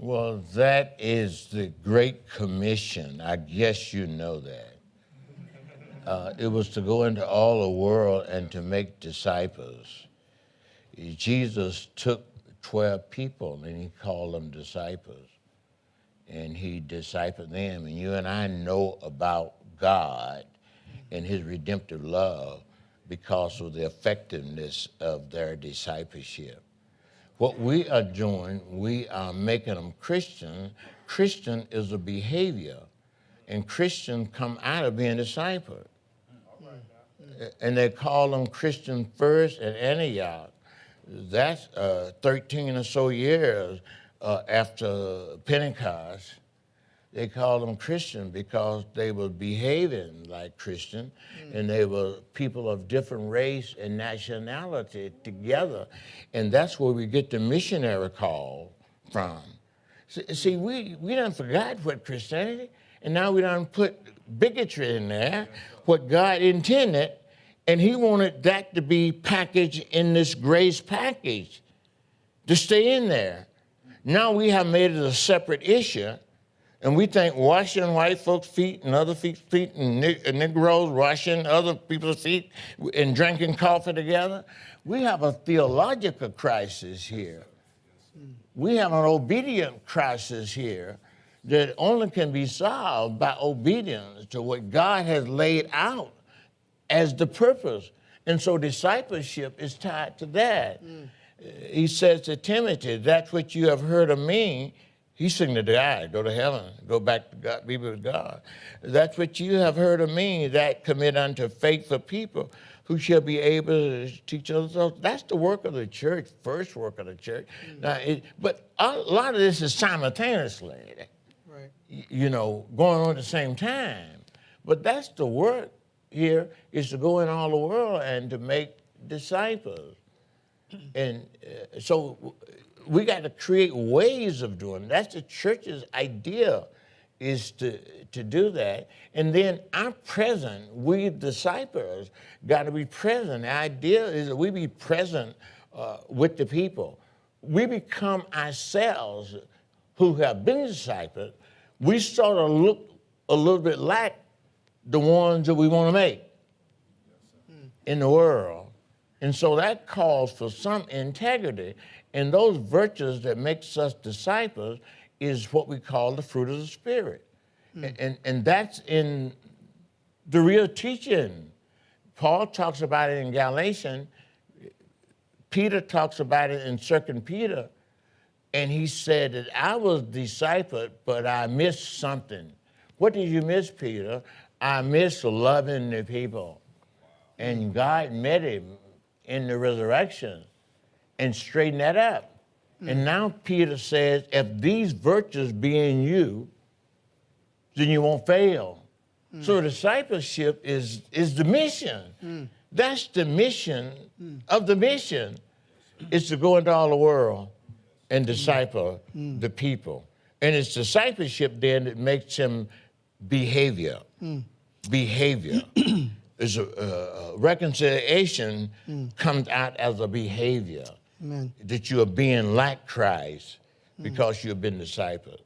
Well, that is the Great Commission. I guess you know that. It was to go into all the world and to make disciples. Jesus took 12 people and he called them disciples. And he discipled them. And you and I know about God and his redemptive love because of the effectiveness of their discipleship. What we are doing, we are making them Christian. Christian is a behavior, and Christians come out of being discipled. And they call them Christian first at Antioch. That's 13 or so years after Pentecost. They called them Christian because they were behaving like Christian, and they were people of different race and nationality together. And that's where we get the missionary call from. See, we done forgot what Christianity, and now we done put bigotry in there, what God intended, and he wanted that to be packaged in this grace package, to stay in there. Now we have made it a separate issue, and we think washing white folks' feet and other feet and Negroes washing other people's feet and drinking coffee together. We have a theological crisis here. We have an obedient crisis here that only can be solved by obedience to what God has laid out as the purpose. And so discipleship is tied to that. He says to Timothy, that's what you have heard of me. He's saying to die, go to heaven, go back to God, be with God. That's what you have heard of me, that commit unto faithful people who shall be able to teach others. So that's the work of the church, first work of the church. Now, but a lot of this is simultaneously, right, you know, going on at the same time. But that's the work here, is to go in all the world and to make disciples. And so we got to create ways of doing it. That's the church's idea, is to do that. And then our present, we disciples got to be present. The idea is that we be present with the people. We become ourselves who have been discipled. We sort of look a little bit like the ones that we want to make in the world. And so that calls for some integrity. And those virtues that makes us disciples is what we call the fruit of the Spirit. And that's in the real teaching. Paul talks about it in Galatians. Peter talks about it in 2 Peter. And he said that I was discipled, but I missed something. What did you miss, Peter? I missed loving the people. And God met him in the resurrection and straightened that up. And now Peter says, if these virtues be in you, then you won't fail. So discipleship is the mission. That's the mission of the mission, is to go into all the world and disciple the people. And it's discipleship then that makes him behavior. Behavior. Is reconciliation comes out as a behavior. Amen. That you are being like Christ because you have been discipled.